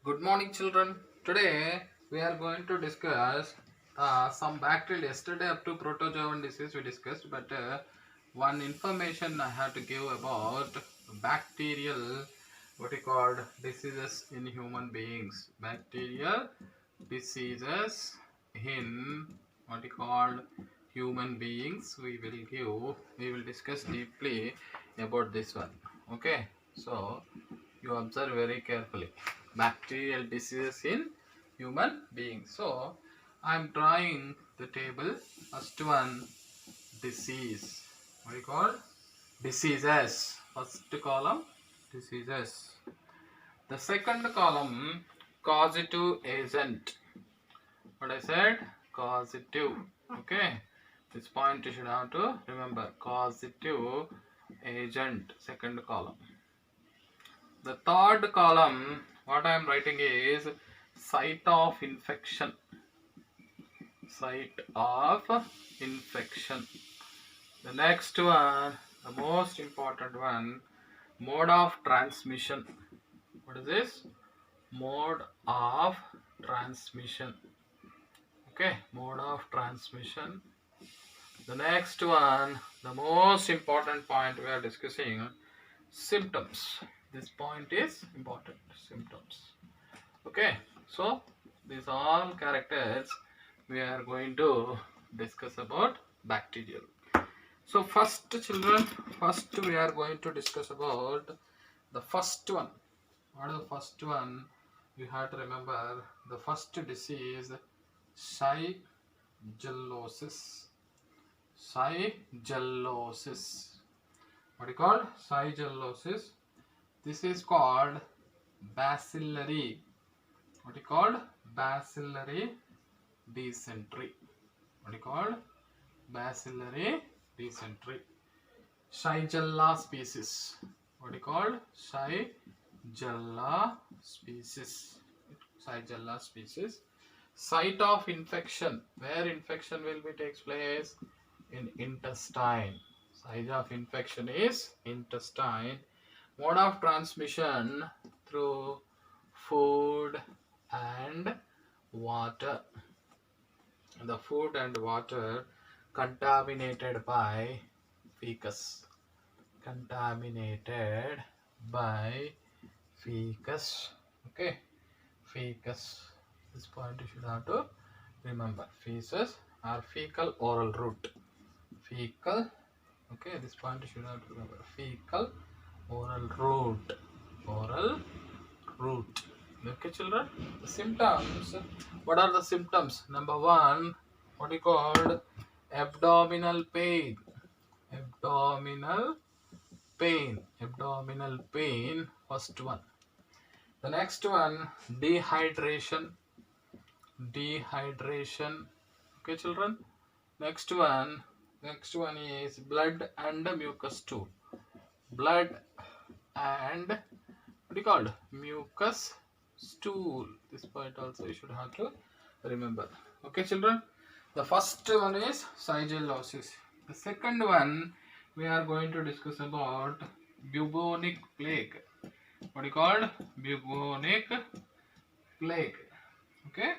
Good morning, children. Today we are going to discuss some bacterial. Yesterday, up to protozoan disease, we discussed, but one information I have to give about bacterial, what you called diseases in human beings. Bacterial diseases in what you called human beings. We will discuss deeply about this one. Okay, so you observe very carefully bacterial diseases in human beings. So I am drawing the table. First one, disease. What do you call? Diseases. First column, diseases. The second column, causative agent. What I said? Causative. Okay, this point you should have to remember. Causative agent, second column. The third column, what I am writing is site of infection. Site of infection. The next one, the most important one, mode of transmission. What is this? Mode of transmission. Okay, mode of transmission. The next one, the most important point we are discussing, symptoms. This point is important. Symptoms. Okay, so these all characters we are going to discuss about bacterial. So first, children, first we are going to discuss about the first one. What is the first one? You have to remember the first disease, Shigellosis. Shigellosis. What do you call? Shigellosis. This is called bacillary. What is called? Bacillary dysentery. What is called? Bacillary dysentery. Shigella species. What is called? Shigella species. Shigella species. Site of infection. Where infection will be takes place? In intestine. Site of infection is intestine. Mode of transmission through food and water. The food and water contaminated by fecus. Contaminated by fecus. Okay, fecus. This point you should have to remember. Feces or fecal oral route. Fecal. Okay, this point you should have to remember. Fecal oral route. Oral route. Okay, children. The symptoms. What are the symptoms? Number one, what is called abdominal pain. Abdominal pain. Abdominal pain. First one. The next one, dehydration. Dehydration. Okay, children. Next one is blood and mucus stool. Blood and what is called? Mucus stool. This point also you should have to remember. Okay, children. The first one is shigellosis. The second one we are going to discuss about bubonic plague. What is called? Bubonic plague. Okay,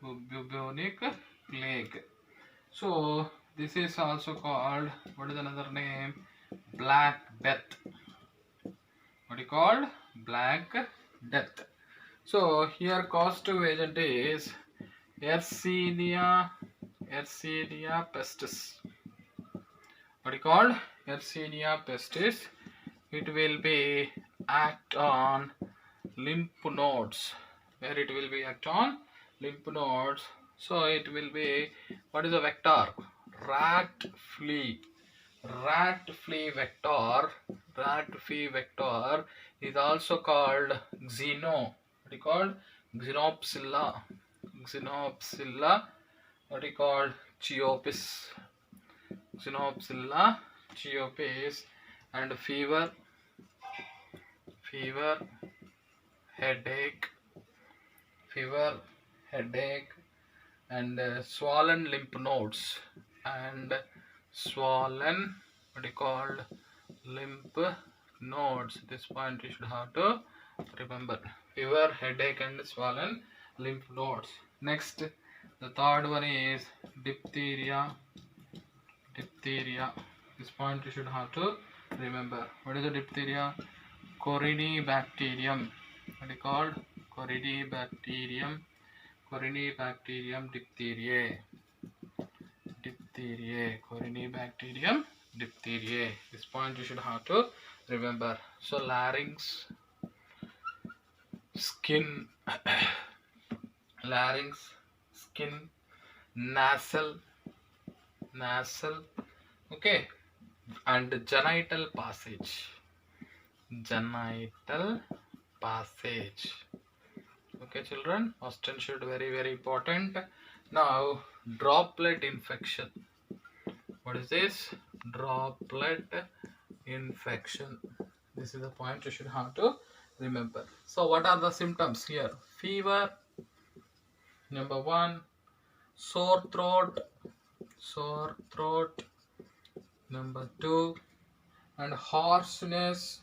bubonic plague. So this is also called, what is another name? Black death. What is called? Black death. So here causative agent is Yersinia pestis. What is called? Yersinia pestis. It will be act on lymph nodes. Where it will be act on lymph nodes. So it will be, what is the vector? Rat flea. Rat flea vector. Rat flea vector is also called xeno. What is called? Xenopsilla. Xenopsilla. What is called? Chiopis. Xenopsilla chiopis. And fever, headache, and swollen lymph nodes and swollen, what is called, lymph nodes. This point you should have to remember. fever, headache and swollen lymph nodes. Next, the third one is diphtheria. Diphtheria. This point you should have to remember. What is the diphtheria? Corynebacterium. What is it called? Corynebacterium. Corynebacterium diphtheriae. Diphtheriae. Corynebacterium diphtheriae. This point you should have to remember. So larynx, skin, larynx, skin, nasal, okay, and genital passage. Genital passage. Okay, children, Austin should very important. Now, droplet infection. What is this? Droplet infection. This is the point you should have to remember. So, what are the symptoms here? Fever, number 1. Sore throat, number 2. And hoarseness,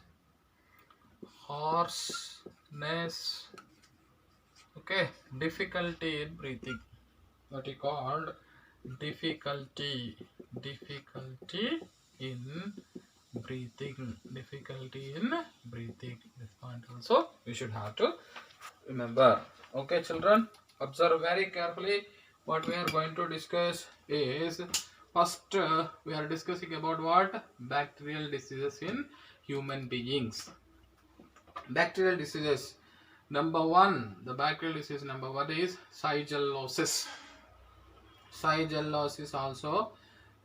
okay, difficulty in breathing. What is called difficulty in breathing. This point also we should have to remember. Okay, children, observe very carefully. What we are going to discuss is first we are discussing about what? Bacterial diseases in human beings. Bacterial diseases. Number 1, the bacterial disease number 1 is sigellosis. Sigellosis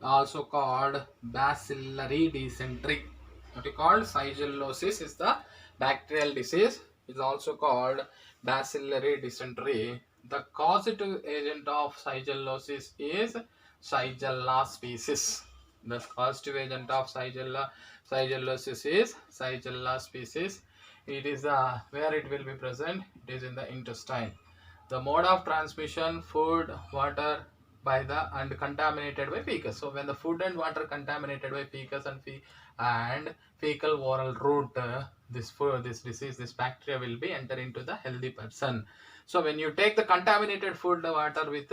also called bacillary dysentery. What is called? Sigellosis is the bacterial disease. It is also called bacillary dysentery. The causative agent of sigellosis is Shigella species. The causative agent of sigellosis is Shigella species. It is where it will be present. It is in the intestine. The mode of transmission: food, water, by the and contaminated by fecus. So when the food and water contaminated by fecus and fecal oral route, this disease, this bacteria will be enter into the healthy person. So when you take the contaminated food, the water with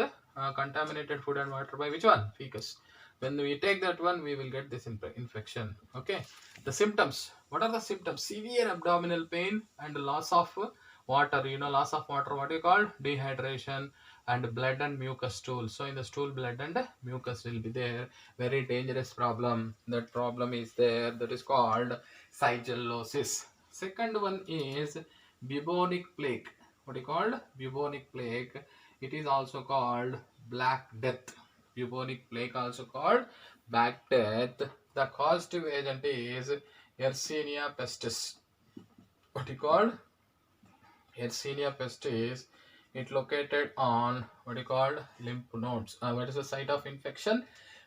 contaminated food and water by which one? Fecus. When we take that one, we will get this infection. Okay. The symptoms. What are the symptoms? Severe abdominal pain and loss of water. Loss of water. What you call? Dehydration and blood and mucus stool. So in the stool, blood and mucus will be there. Very dangerous problem. That problem is there. That is called sigellosis. Second one is bubonic plague. What is called? Bubonic plague. It is also called Black Death. Bubonic plague also called Black Death. The causative agent is Yersinia pestis. What is called? Yersinia pestis. It located on what is called lymph nodes. What is the site of infection?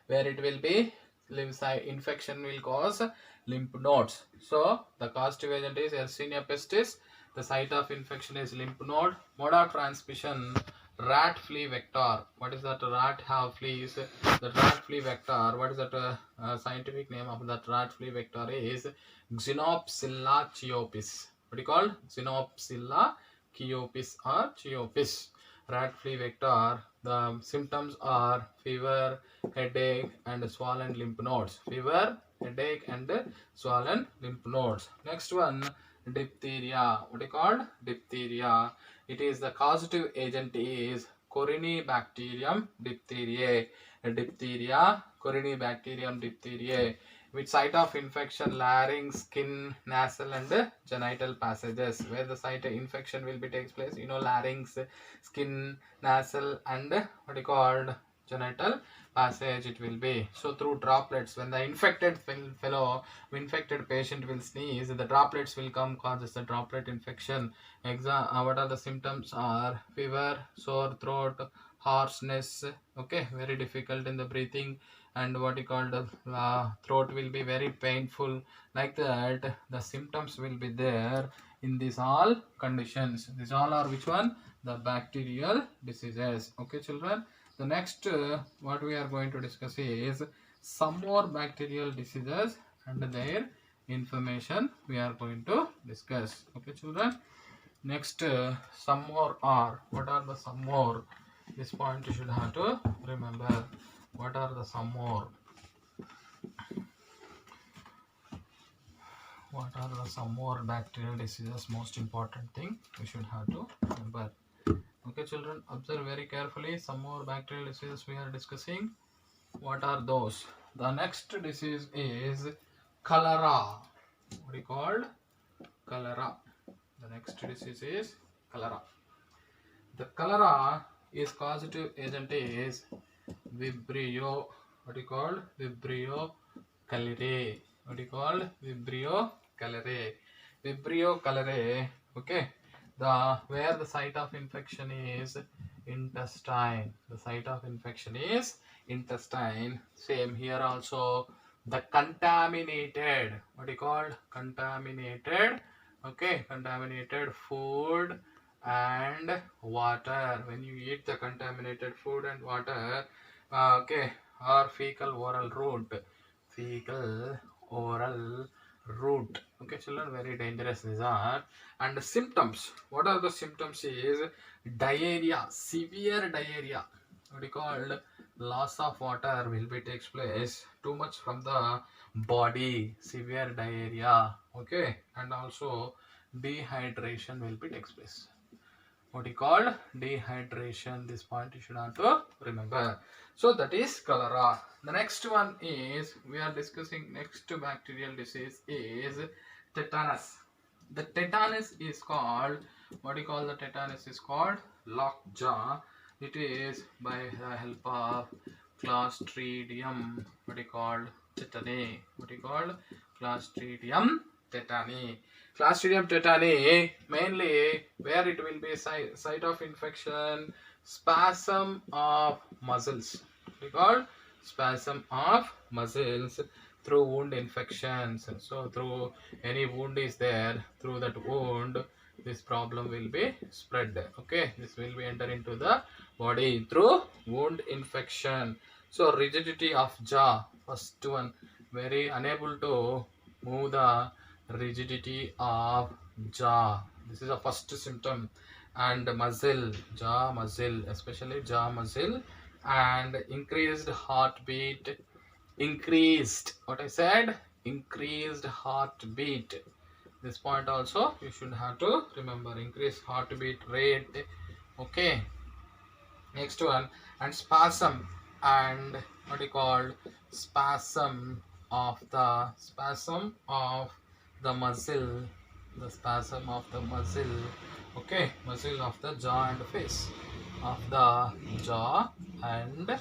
Where it will be infection will cause lymph nodes. So the causative agent is Yersinia pestis. The site of infection is lymph node. Mode of transmission: rat flea vector. What is that? Rat have fleas. The rat flea vector. What is that? Scientific name of that rat flea vector is Xenopsilla chiopis. What is called? Xenopsilla chiopis or chiopis. Rat flea vector. The symptoms are fever, headache, and swollen lymph nodes. Fever, headache, and swollen lymph nodes. Next one, diphtheria. What is called? Diphtheria. It is the causative agent is Corynebacterium diphtheriae. Diphtheria, Corynebacterium diphtheriae. With site of infection: larynx, skin, nasal, and genital passages. Where the site of infection will be takes place? Larynx, skin, nasal, and what is called genital passage it will be. So through droplets, when the infected patient will sneeze, the droplets will come, causes the droplet infection. What are the symptoms are fever, sore throat, hoarseness, okay, very difficult in the breathing, and what you call the throat will be very painful. Like that, the symptoms will be there in these all conditions. These all are which one? The bacterial diseases. Okay, children. The next what we are going to discuss is some more bacterial diseases and their information we are going to discuss. Okay, children. Next, some more are. What are the some more? This point you should have to remember. What are the some more? What are the some more bacterial diseases? Most important thing we should have to remember. Okay, children, observe very carefully. Some more bacterial diseases we are discussing. What are those? The next disease is cholera. What do you call? Cholera. The next disease is cholera. The cholera is causative agent is Vibrio. What do you call? Vibrio cholerae. What do you call? Vibrio cholerae. Vibrio cholerae. Okay. The where the site of infection is intestine. The site of infection is intestine. Same here also. The contaminated. What do you call? Contaminated. Okay. Contaminated food and water. When you eat the contaminated food and water, okay, or fecal oral route, fecal oral route. Okay, children, very dangerous these are. And the symptoms, what are the symptoms is diarrhea, severe diarrhea. What you called loss of water will be takes place, too much from the body, severe diarrhea. Okay, and also dehydration will be takes place. What you called dehydration. This point you should have to remember. So that is cholera. The next one is we are discussing next bacterial disease is tetanus. The tetanus is called, what do you call the tetanus is called lockjaw. It is by the help of Clostridium. What do you call tetani? What do you call Clostridium tetani? Clostridium tetani mainly where it will be site of infection, spasm of muscles. We call spasm of muscles through wound infections. So through any wound is there, through that wound this problem will be spread. Okay, this will be enter into the body through wound infection. So rigidity of jaw, first one, very unable to move the rigidity of jaw. This is the first symptom. And muscle, jaw muscle, especially jaw muscle, and increased heartbeat. Increased, what I said, increased heartbeat. This point also you should have to remember, increased heartbeat rate. Okay, next one, and spasm, and what you call spasm of the muscle, the spasm of the muscle. Okay, muscle of the jaw and face, of the jaw and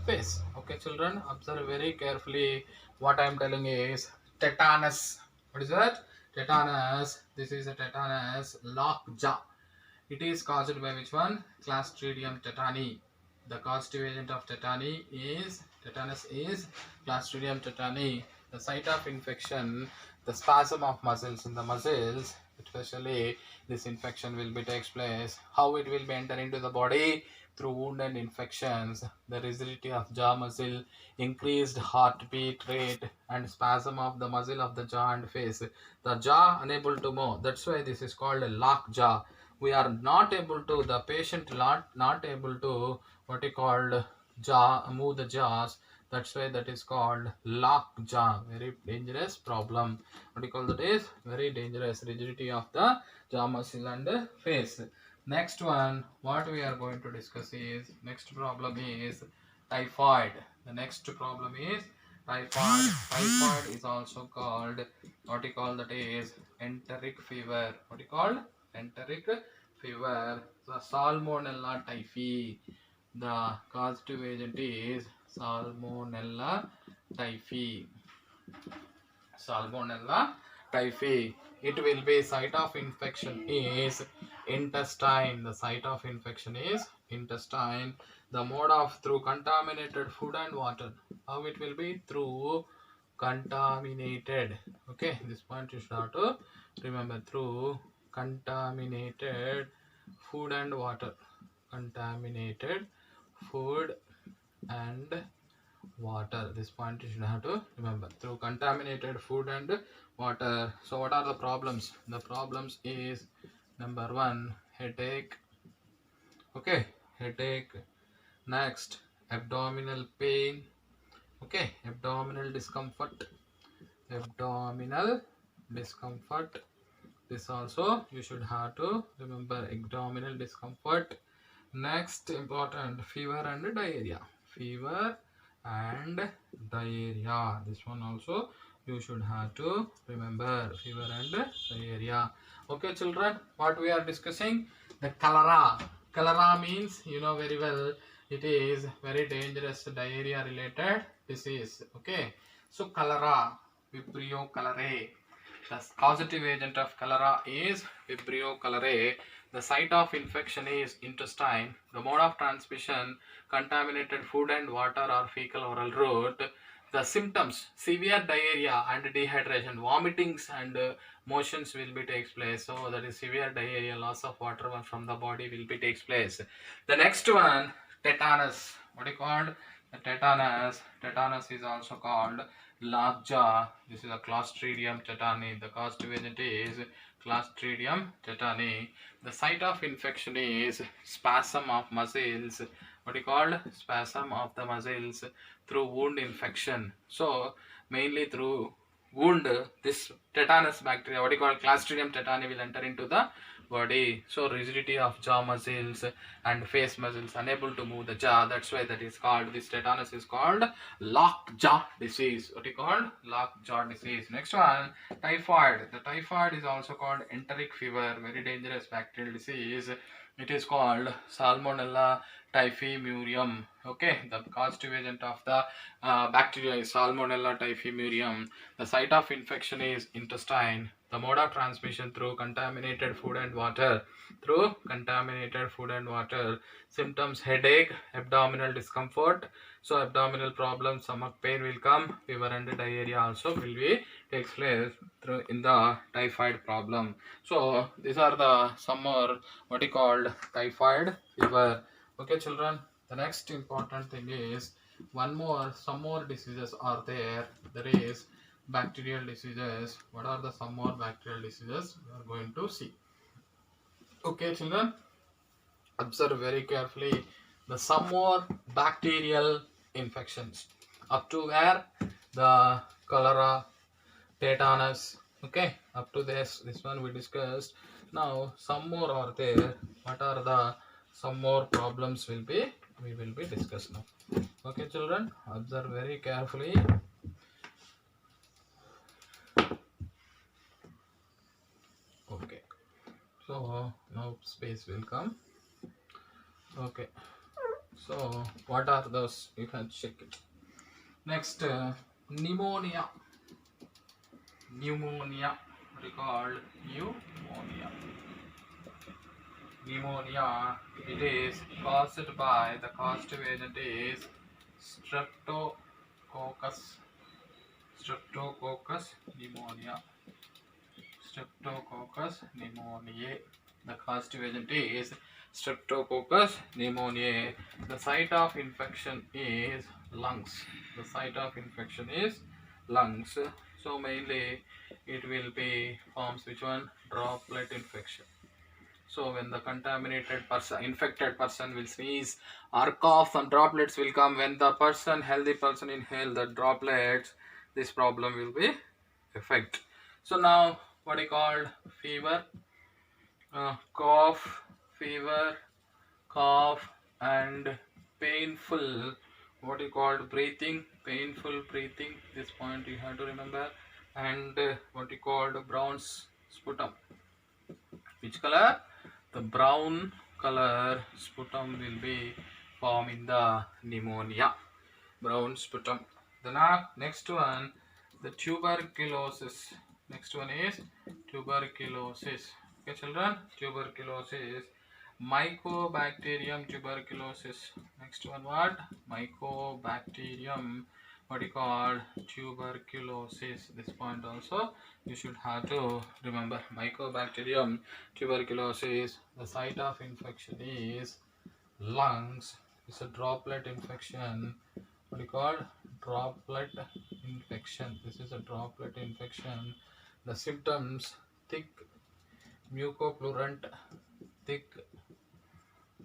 face. Okay, children, observe very carefully. What I am telling is tetanus. What is that? Tetanus. This is a tetanus lockjaw. It is caused by which one? Clostridium tetani. The causative agent of tetanus is Clostridium tetani. The site of infection, the spasm of muscles in the muscles, especially this infection will be takes place. How it will be enter into the body? Through wound and infections, the rigidity of jaw muscle, increased heartbeat rate, and spasm of the muscle of the jaw and face. The jaw unable to move. That's why this is called a lock jaw. We are not able to, the patient not able to, what you called jaw, move the jaws. That's why that is called lock jaw. Very dangerous problem. What you call that is very dangerous, rigidity of the jaw muscle and face. Next one, what we are going to discuss is, next problem is typhoid. The next problem is typhoid. Typhoid is also called, what you call that is enteric fever. What you call enteric fever. The Salmonella typhi. The causative agent is Salmonella typhi. Salmonella typhi. It will be site of infection is intestine. The site of infection is intestine. The mode of through contaminated food and water. How it will be? Through contaminated. Okay, this point you should have to remember, through contaminated food and water. Contaminated food and water. This point you should have to remember, through contaminated food and water. So what are the problems? The problems is Number one, headache. Okay, headache. Next, abdominal pain. Okay, abdominal discomfort. Abdominal discomfort. This also you should have to remember, abdominal discomfort. Next important, fever and diarrhea. Fever and diarrhea. This one also you should have to remember, fever and diarrhea. Okay, children, what we are discussing? The cholera. Cholera means, you know very well, it is very dangerous diarrhea related disease. Okay, so cholera, Vibrio cholerae. The causative agent of cholera is Vibrio cholerae. The site of infection is intestine. The mode of transmission, contaminated food and water or fecal oral route. The symptoms, severe diarrhea and dehydration, vomitings and motions will be takes place. So that is severe diarrhea, loss of water from the body will be takes place. The next one, tetanus. What is called? The tetanus. Tetanus is also called lockjaw. This is a Clostridium tetani. The causative agent is Clostridium tetani. The site of infection is spasm of muscles. What is called? Spasm of the muscles through wound infection. So mainly through wound, this tetanus bacteria, what is called Clostridium tetani, will enter into the body. So rigidity of jaw muscles and face muscles, unable to move the jaw. That's why that is called, this tetanus is called lockjaw disease. What is called? Lockjaw disease. Next one, typhoid. The typhoid is also called enteric fever, very dangerous bacterial disease. It is called Salmonella typhimurium. Okay, the causative agent of the bacteria is Salmonella typhimurium. The site of infection is intestine. The mode of transmission through contaminated food and water. Through contaminated food and water. Symptoms, headache, abdominal discomfort. So abdominal problem, stomach pain will come. Fever and diarrhea also will be takes place through in the typhoid problem. So these are the some more what is called typhoid fever. Okay, children. The next important thing is some more diseases are there. There is bacterial diseases. What are the some more bacterial diseases we are going to see? Okay, children, observe very carefully the some more bacterial infections up to where the cholera, tetanus. Okay, up to this one we discussed. Now some more are there. What are the some more problems will be we will be discussing now. Okay, children, observe very carefully. Okay, so now space will come. Okay, so what are those? You can check it. Next, pneumonia. Pneumonia, recalled pneumonia. Pneumonia, it is caused by, the causative agent is streptococcus. Streptococcus pneumonia. Streptococcus pneumoniae. The causative agent is Streptococcus pneumoniae. The site of infection is lungs. The site of infection is lungs. So mainly it will be forms which one? Droplet infection. So when the contaminated person, infected person will sneeze or cough, some droplets will come. When the person, healthy person, inhale the droplets, this problem will be effect. So now what I called fever, cough, fever, cough, and painful. What you called breathing, painful breathing. This point you have to remember. And what you called brown sputum. Which color? The brown color sputum will be formed in the pneumonia. Brown sputum. The next one, the tuberculosis. Next one is tuberculosis. Okay, children, tuberculosis. Mycobacterium tuberculosis. Next one, what? Mycobacterium. What you call tuberculosis. This point also you should have to remember. Mycobacterium tuberculosis. The site of infection is lungs. It's a droplet infection. What you call droplet infection? This is a droplet infection. The symptoms: thick mucoplurant, thick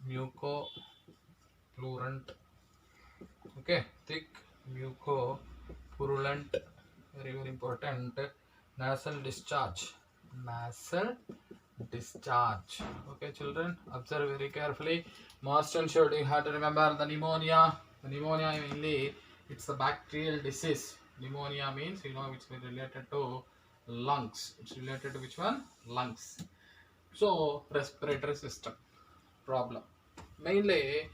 mucoplurant, okay, thick mucopurulent, very very important, nasal discharge, nasal discharge. Okay children, observe very carefully. Most ensured you have to remember the pneumonia. The pneumonia mainly it's a bacterial disease. Pneumonia means you know it's related to lungs. It's related to which one? Lungs. So respiratory system problem. Mainly,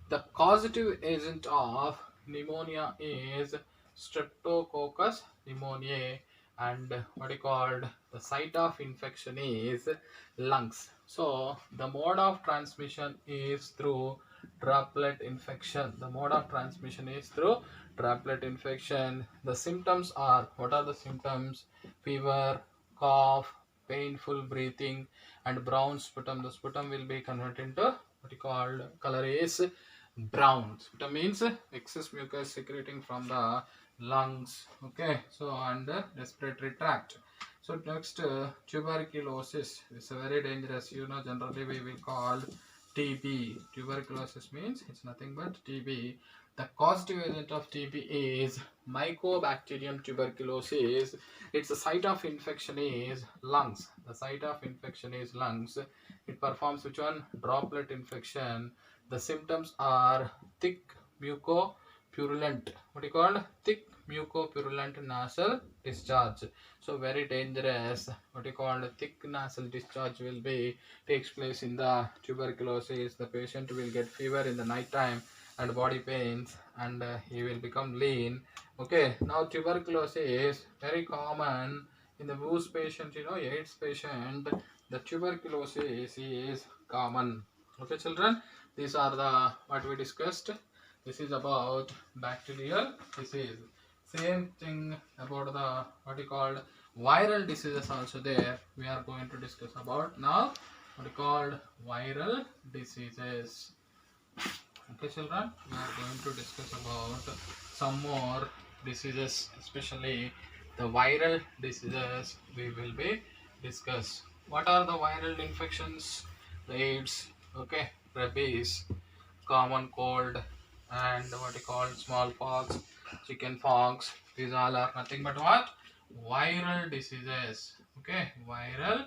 the causative agent of pneumonia is Streptococcus pneumoniae, and what you called the site of infection is lungs. So the mode of transmission is through droplet infection. The mode of transmission is through droplet infection. The symptoms are, what are the symptoms? Fever, cough, painful breathing, and brown sputum. The sputum will be converted into what you called color is brown. Sputum means excess mucus secreting from the lungs. Okay, so and the respiratory tract. So next, tuberculosis is a very dangerous. You know, generally we will call TB. Tuberculosis means it's nothing but TB. The causative agent of TB is Mycobacterium tuberculosis. Its site of infection is lungs. The site of infection is lungs. It performs which one? Droplet infection. The symptoms are thick mucopurulent. What you call? Thick mucopurulent nasal discharge. So very dangerous. What you call thick nasal discharge will be takes place in the tuberculosis. The patient will get fever in the night time and body pains, and he will become lean. Okay, now tuberculosis is very common in the whose patient, you know, AIDS patient. The tuberculosis is common. Okay children, these are the what we discussed. This is about bacterial disease. Same thing about the what you called viral diseases also there. We are going to discuss about now what you called viral diseases. Okay children, we are going to discuss about some more diseases, especially the viral diseases we will be discuss. What are the viral infections? The AIDS, okay, rabies, common cold, and what you call smallpox, chicken pox. These all are nothing but what? Viral diseases. Okay, viral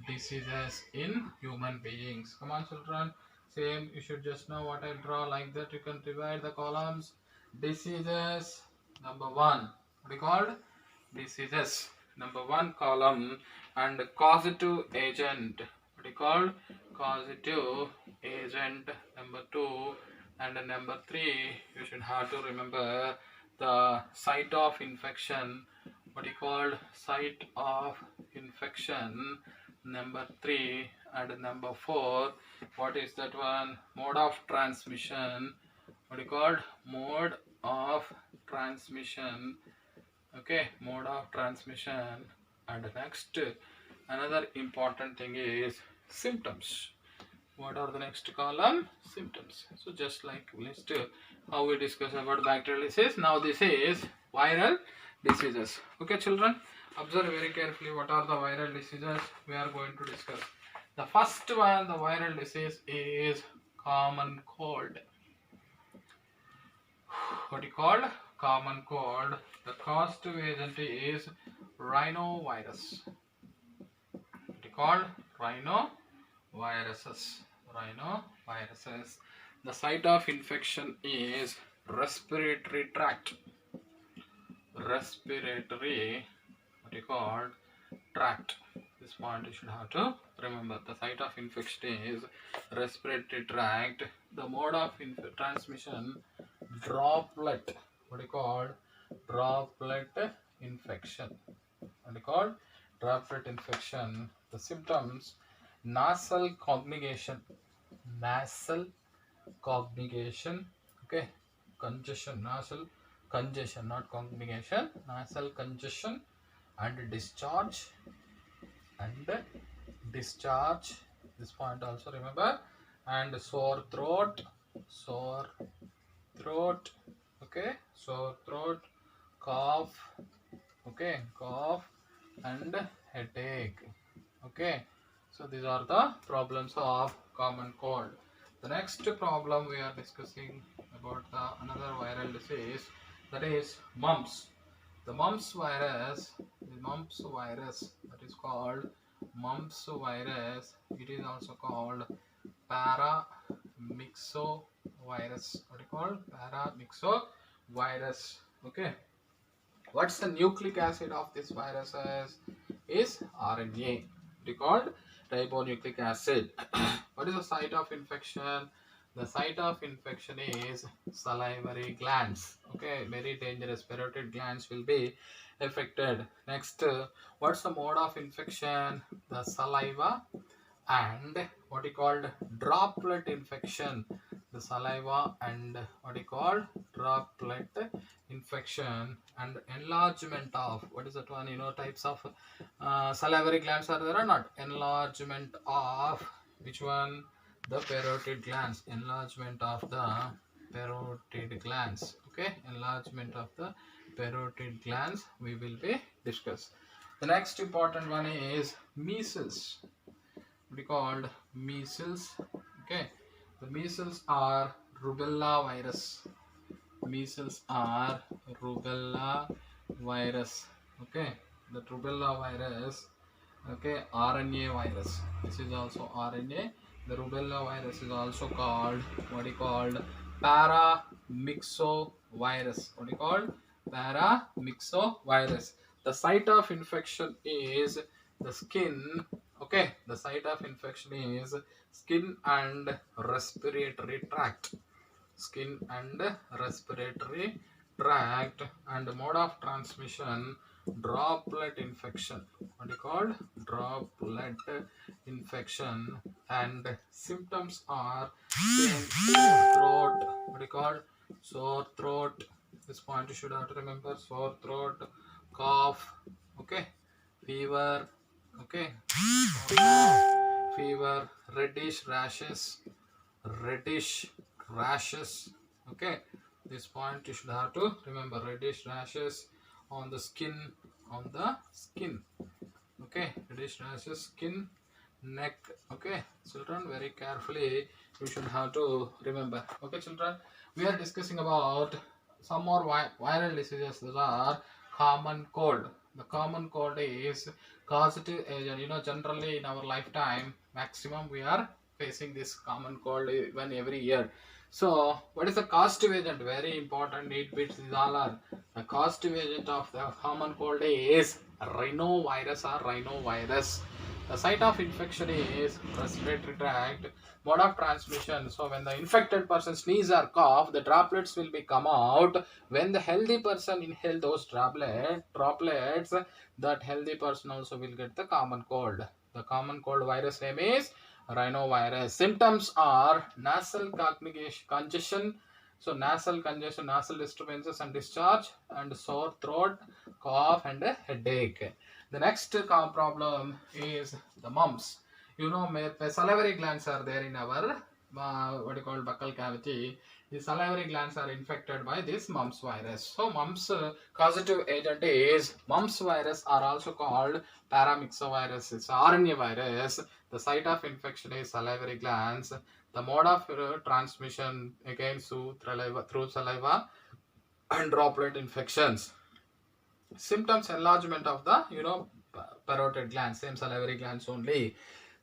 diseases in human beings. Come on children. Same, you should just know what I draw like that. You can divide the columns. Diseases, number one. What do you called? Diseases. Number one column, and causative agent. What do you called? Causative agent. Number two, and number three. You should have to remember the site of infection. What do you called? Site of infection. Number three, and number four, what is that one? Mode of transmission. What you called? Mode of transmission. Okay, mode of transmission. And next, another important thing is symptoms. What are the next column? Symptoms. So just like list how we discuss about bacterial disease. Now this is viral diseases. Okay children, observe very carefully what are the viral diseases we are going to discuss. The first one, the viral disease is common cold. What you call common cold? The causative agent is rhinovirus. What you call rhinoviruses. Rhinoviruses. The site of infection is respiratory tract. Respiratory, what you call tract. This point you should have to remember. The site of infection is respiratory tract. The mode of transmission, droplet. What you call droplet infection. What you call droplet infection. The symptoms, nasal congregation. Nasal congregation. Okay, congestion. Nasal congestion, not congregation. Nasal congestion and discharge. This point also remember. And sore throat. Okay, sore throat, cough. Okay, cough and headache. Okay, So these are the problems of common cold. The next problem we are discussing about another viral disease, that is mumps. The mumps virus, that is called mumps virus. It is also called paramyxovirus. What is called paramyxovirus? Okay. What's the nucleic acid of this virus is RNA. It called ribonucleic acid. What is the site of infection? The site of infection is salivary glands. Okay, very dangerous. Parotid glands will be affected. Next, what's the mode of infection? The saliva and what you called droplet infection. The saliva and what you call droplet infection and enlargement of, what is that one, types of salivary glands are there or not? Enlargement of which one? The parotid glands. Enlargement of the parotid glands. Okay, enlargement of the parotid glands we will be discuss. The next important one is measles. What is called measles? Okay, the measles are rubella virus. Measles are rubella virus. Okay, the rubella virus. Okay, RNA virus. This is also RNA. The rubella virus is also called, what is called, paramyxovirus. What is called? Paramyxovirus. The site of infection is the skin. Okay, the site of infection is skin and respiratory tract. Skin and respiratory tract, and mode of transmission droplet infection. What is called? Droplet infection. And symptoms are pain, throat. What is called? Sore throat. This point you should have to remember. Sore throat, cough, okay, fever, okay, fever, reddish rashes, okay. This point you should have to remember. Reddish rashes on the skin, okay. Reddish rashes, skin, neck. Okay, children, very carefully you should have to remember. Okay, children, we are discussing about some more viral diseases that are common cold. The common cold is causative agent. Generally in our lifetime, maximum we are facing this common cold even every year. So, what is the causative agent? Very important. 8 bits is all are. The causative agent of the common cold is rhinovirus or rhinovirus. The site of infection is respiratory tract. Mode of transmission. So when the infected person sneeze or cough, the droplets will be come out. When the healthy person inhale those droplets, that healthy person also will get the common cold. The common cold virus name is rhinovirus. Symptoms are nasal congestion. So nasal congestion, nasal disturbances and discharge, and sore throat, cough, and a headache. The next problem is the mumps. Salivary glands are there in our what you call buccal cavity. The salivary glands are infected by this mumps virus. So mumps causative agent is mumps virus, are also called paramyxovirus. It's RNA virus. The site of infection is salivary glands. The mode of transmission again through saliva and droplet infections. Symptoms: enlargement of the parotid glands, same salivary glands only.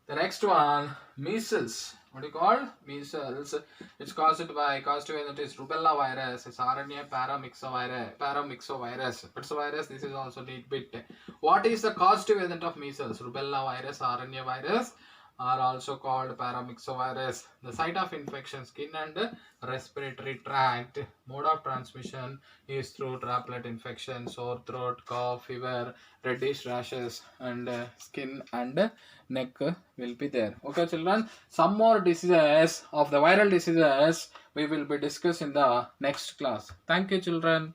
The next one, measles. What do you call? Measles. It's caused by causative agent is rubella virus. It's RNA paramyxovirus. It's a virus. This is also neat bit. What is the causative agent of measles? Rubella virus, RNA virus, are also called paramyxovirus. The site of infection, skin and respiratory tract. Mode of transmission is through droplet infection, sore throat, cough, fever, reddish rashes, and skin and neck will be there. Okay, children, some more diseases of the viral diseases we will be discussing in the next class. Thank you, children.